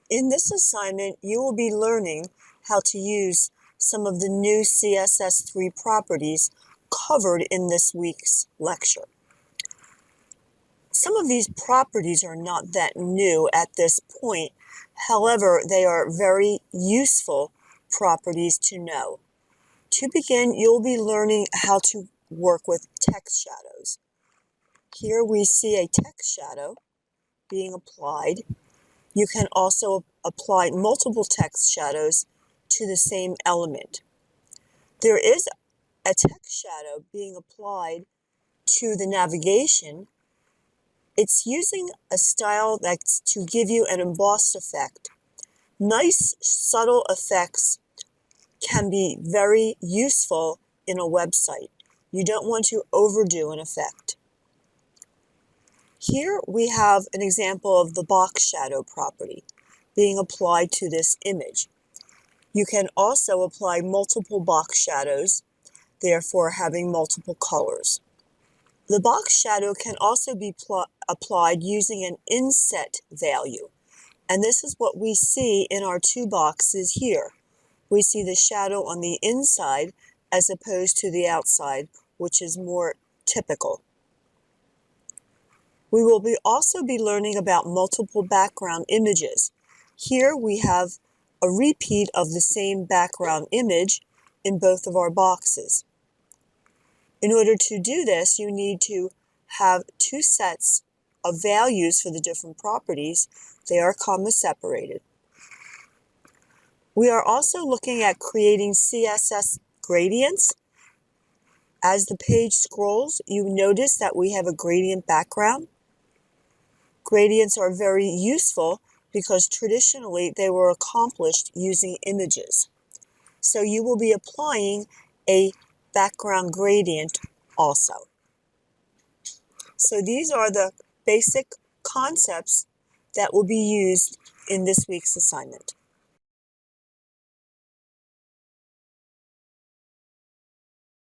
In this assignment, you will be learning how to use some of the new CSS3 properties covered in this week's lecture. Some of these properties are not that new at this point. However, they are very useful properties to know. To begin, you'll be learning how to work with text shadows. Here we see a text shadow being applied. You can also apply multiple text shadows to the same element. There is a text shadow being applied to the navigation. It's using a style that's to give you an embossed effect. Nice, subtle effects can be very useful in a website. You don't want to overdo an effect. Here we have an example of the box shadow property being applied to this image. You can also apply multiple box shadows, therefore having multiple colors. The box shadow can also be applied using an inset value, and this is what we see in our two boxes here. We see the shadow on the inside as opposed to the outside, which is more typical. We will also be learning about multiple background images. Here we have a repeat of the same background image in both of our boxes. In order to do this, you need to have two sets of values for the different properties. They are comma separated. We are also looking at creating CSS gradients. As the page scrolls, you notice that we have a gradient background. Gradients are very useful because traditionally they were accomplished using images. So you will be applying a background gradient also. So these are the basic concepts that will be used in this week's assignment.